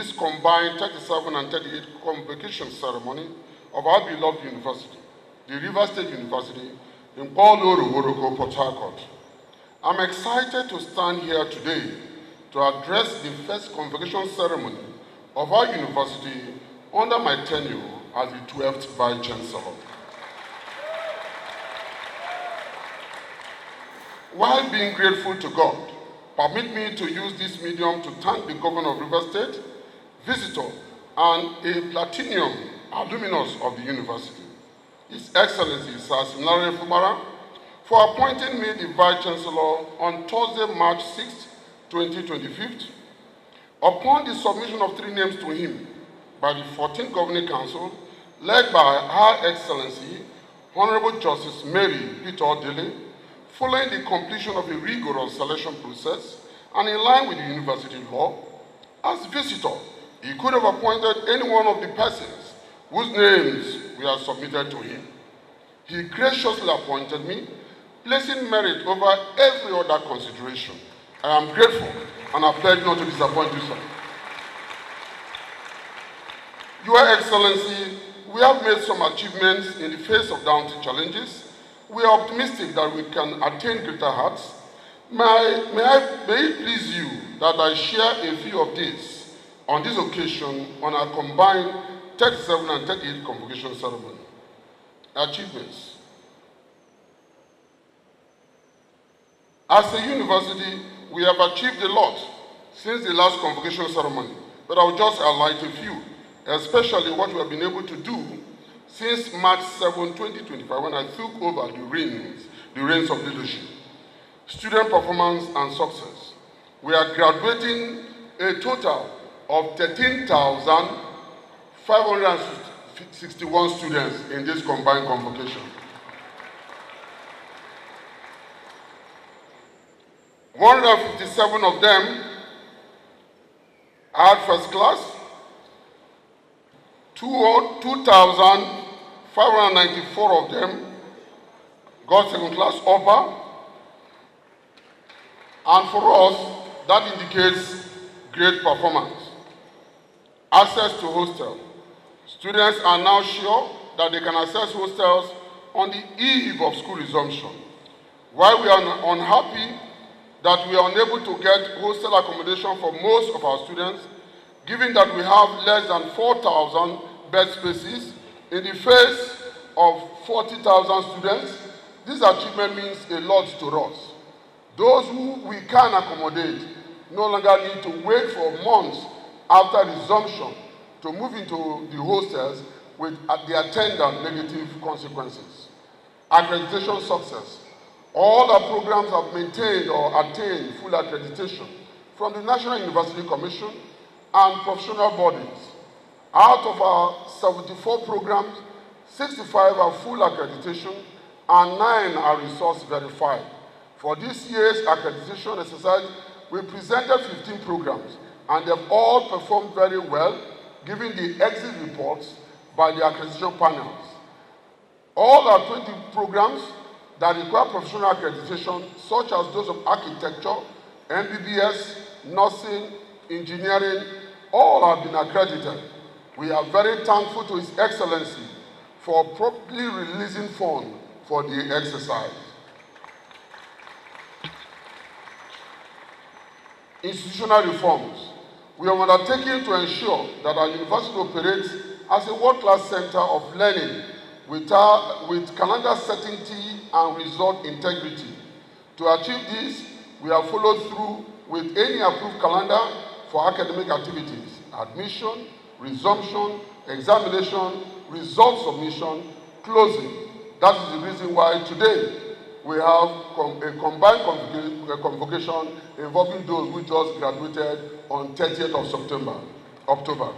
this combined 37 and 38 convocation ceremony of our beloved university, the River State University in Polo, Port Harcourt. I'm excited to stand here today to address the first convocation ceremony of our university under my tenure as the 12th Vice-Chancellor. While being grateful to God, permit me to use this medium to thank the Governor of River State, visitor, and a platinum alumnus of the university, His Excellency Sir Fubara, for appointing me the Vice-Chancellor on Thursday, March 6, 2025. Upon the submission of 3 names to him by the 14th Governing Council, led by Her Excellency, Honorable Justice Mary Peter Odele, following the completion of a rigorous selection process and in line with the university law, as visitor, he could have appointed any one of the persons whose names were submitted to him. He graciously appointed me, placing merit over every other consideration. I am grateful and I pledge not to disappoint you, sir. Your Excellency, we have made some achievements in the face of daunting challenges. We are optimistic that we can attain greater heights. May it please you that I share a few of these on this occasion on our combined 37 and 38 convocation ceremony. Achievements. As a university, we have achieved a lot since the last convocation ceremony, but I will just highlight a few, especially what we have been able to do since March 7, 2025, when I took over the reins of leadership. Student performance and success. We are graduating a total of 13,561 students in this combined convocation. 157 of them had first class, 2,594 of them got second class upper, and for us, that indicates great performance. Access to hostel. Students are now sure that they can access hostels on the eve of school resumption. While we are unhappy that we are unable to get hostel accommodation for most of our students, given that we have less than 4,000 bed spaces in the face of 40,000 students, this achievement means a lot to us. Those who we can accommodate no longer need to wait for months after resumption to move into the hostels with the attendant negative consequences. Accreditation success. All our programs have maintained or attained full accreditation from the National University Commission and professional bodies. Out of our 74 programs, 65 are full accreditation and 9 are resource verified. For this year's accreditation exercise, we presented 15 programs and they've all performed very well, given the exit reports by the accreditation panels. All our 20 programs that require professional accreditation, such as those of architecture, MBBS, nursing, engineering, all have been accredited. We are very thankful to His Excellency for promptly releasing funds for the exercise. Institutional reforms. We are undertaking to ensure that our university operates as a world-class center of learning with calendar certainty and result integrity. To achieve this, we have followed through with any approved calendar for academic activities, admission, resumption, examination, result submission, closing. That is the reason why today we have a combined convocation involving those who just graduated on 30th of October.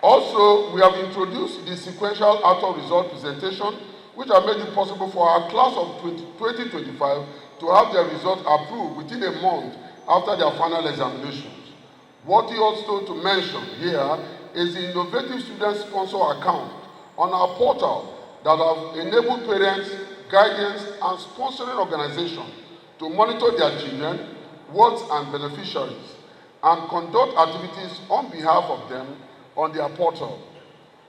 Also, we have introduced the sequential auto result presentation, which have made it possible for our class of 2025 to have their results approved within a month after their final examinations. Worthy also to mention here is the innovative student sponsor account on our portal that have enabled parents, guardians, and sponsoring organizations to monitor their children, wards, and beneficiaries. and conduct activities on behalf of them on their portal.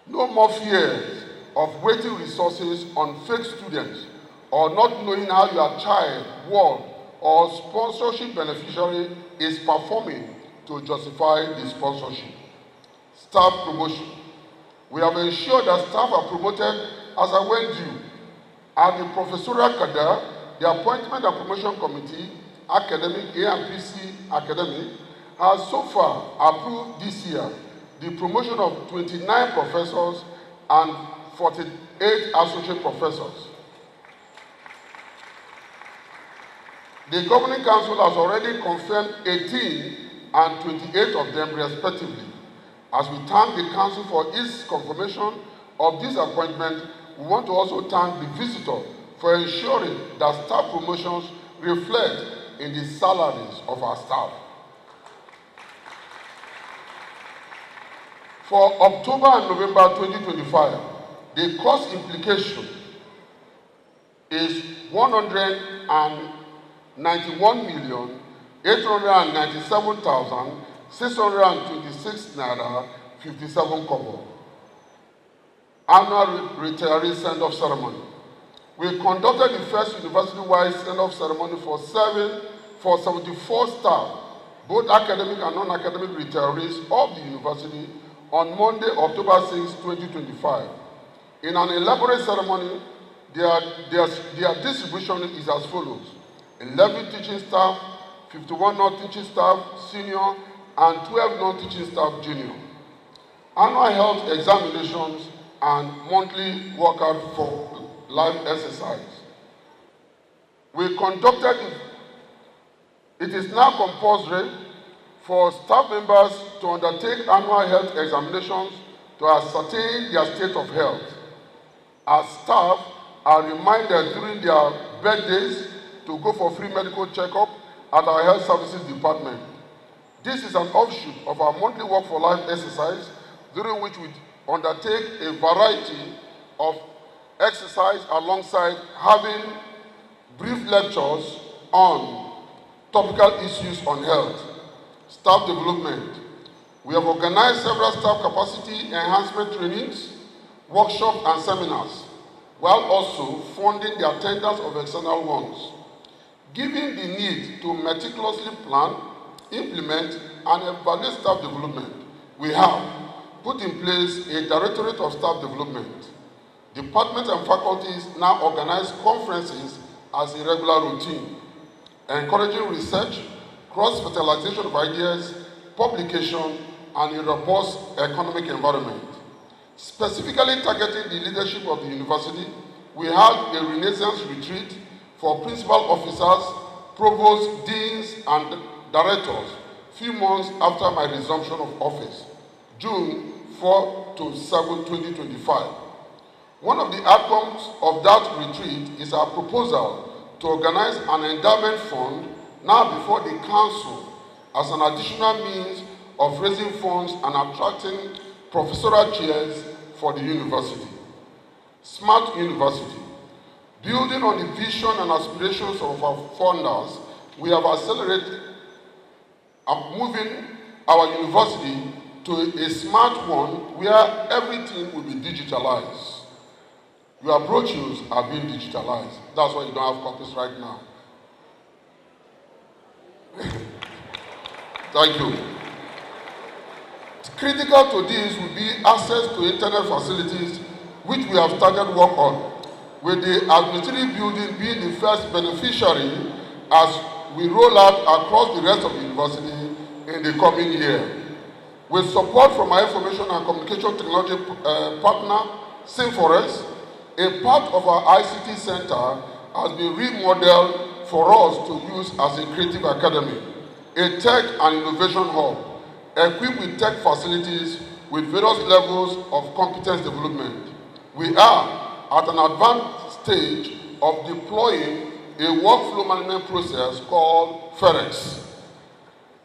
No more fears of waiting resources on fake students or not knowing how your child, ward, or sponsorship beneficiary is performing to justify the sponsorship. Staff promotion. We have ensured that staff are promoted as I went due. At the professorial cadre, the Appointment and Promotion Committee, Academic, AMPC Academic, has so far approved this year the promotion of 29 professors and 48 associate professors. The Governing Council has already confirmed 18 and 28 of them respectively. As we thank the Council for its confirmation of this appointment, we want to also thank the visitor for ensuring that staff promotions reflect in the salaries of our staff. For October and November 2025, the cost implication is 191,897,626 naira 57 kobo. Annual retiree send-off ceremony. We conducted the first university-wide send-off ceremony for 74 staff, both academic and non-academic retirees of the university, on Monday, October 6, 2025. In an elaborate ceremony, their distribution is as follows: 11 teaching staff, 51 non-teaching staff, senior, and 12 non-teaching staff, junior. Annual health examinations and monthly workout for life exercise. We conducted it is now compulsory for staff members to undertake annual health examinations to ascertain their state of health. As staff are reminded during their birthdays to go for free medical checkup at our health services department. This is an offshoot of our monthly work for life exercise, during which we undertake a variety of exercise alongside having brief lectures on topical issues on health. Staff development. We have organized several staff capacity enhancement trainings, workshops, and seminars, while also funding the attendance of external ones. Given the need to meticulously plan, implement, and evaluate staff development, we have put in place a Directorate of Staff Development. Departments and faculties now organize conferences as a regular routine, encouraging research, cross-fertilization of ideas, publication, and a robust economic environment. Specifically targeting the leadership of the university, we held a Renaissance retreat for principal officers, provosts, deans, and directors few months after my resumption of office, June 4 to 7, 2025. One of the outcomes of that retreat is our proposal to organize an endowment fund now before the council as an additional means of raising funds and attracting professorial chairs for the university. Smart University. Building on the vision and aspirations of our founders, we have accelerated moving our university to a smart one where everything will be digitalized. Your brochures are being digitalized. That's why you don't have copies right now. Thank you. Critical to this will be access to internet facilities, which we have started work on, with the administrative building being the first beneficiary as we roll out across the rest of the university in the coming year. With support from our information and communication technology partner, SYMFONI, a part of our ICT center has been remodeled for us to use as a creative academy, a tech and innovation hub, equipped with tech facilities with various levels of competence development. We are at an advanced stage of deploying a workflow management process called FEREX.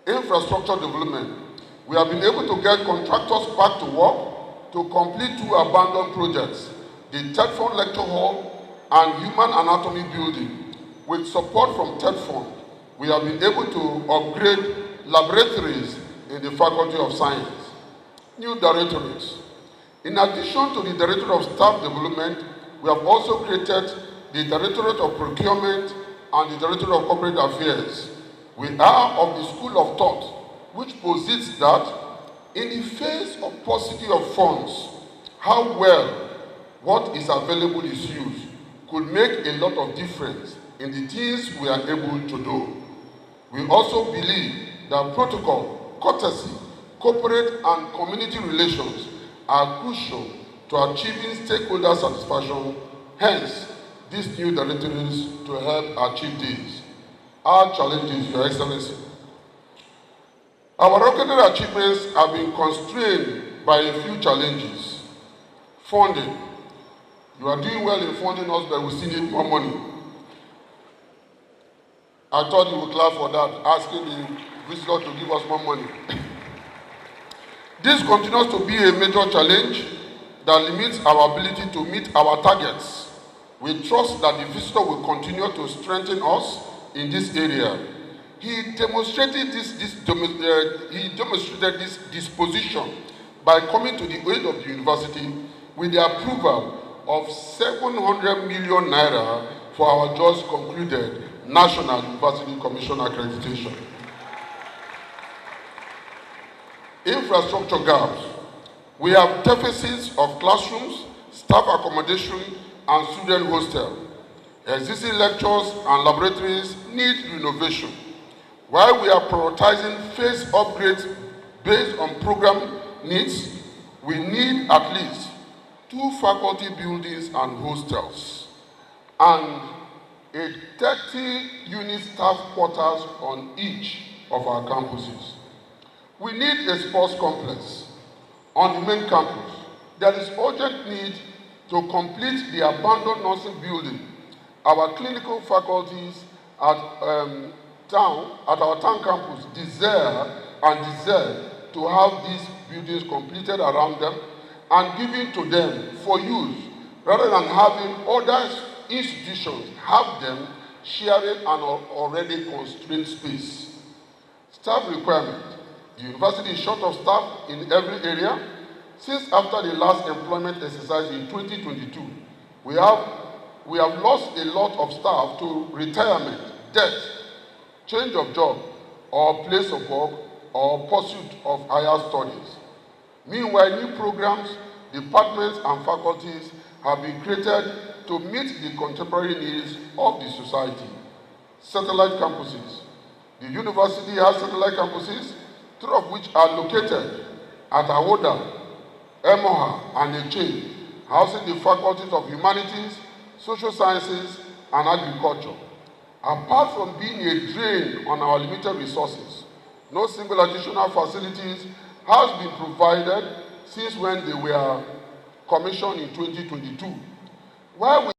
Infrastructure development. We have been able to get contractors back to work to complete 2 abandoned projects, the TEDFund Lecture Hall and Human Anatomy Building. With support from TEDFund, we have been able to upgrade laboratories in the Faculty of Science. New directorates. In addition to the Directorate of Staff Development, we have also created the Directorate of Procurement and the Directorate of Corporate Affairs. We are of the school of thought, which posits that in the face of paucity of funds, how well what is available is used could make a lot of difference in the things we are able to do. We also believe that protocol, courtesy, corporate and community relations are crucial to achieving stakeholder satisfaction. Hence, these new directorates to help achieve this. Our challenges, Your Excellency. Our recognized achievements have been constrained by a few challenges. Funding. You are doing well in funding us, but we still need more money. I thought you would clap for that, asking the visitor to give us more money. This continues to be a major challenge that limits our ability to meet our targets. We trust that the visitor will continue to strengthen us in this area. He demonstrated this disposition by coming to the aid of the university with the approval of 700 million naira for our just concluded National University Commission Accreditation. Infrastructure gaps. We have deficits of classrooms, staff accommodation, and student hostel. Existing lectures and laboratories need renovation. While we are prioritizing phase upgrades based on program needs, we need at least 2 faculty buildings and hostels, and a 30-unit staff quarters on each of our campuses. We need a sports complex on the main campus. There is urgent need to complete the abandoned nursing building. Our clinical faculties at our town campus deserve to have these buildings completed around them and given to them for use, rather than having other institutions have them sharing an already constrained space. Staff requirement. The university is short of staff in every area. Since after the last employment exercise in 2022, we have lost a lot of staff to retirement, death, change of job, or place of work, or pursuit of higher studies. Meanwhile, new programs, departments, and faculties have been created to meet the contemporary needs of the society. Satellite campuses. The university has satellite campuses, 3 of which are located at Awoda, Emoha, and Eche, housing the faculties of humanities, social sciences, and agriculture. Apart from being a drain on our limited resources, no single additional facilities has been provided since when they were commissioned in 2022. While we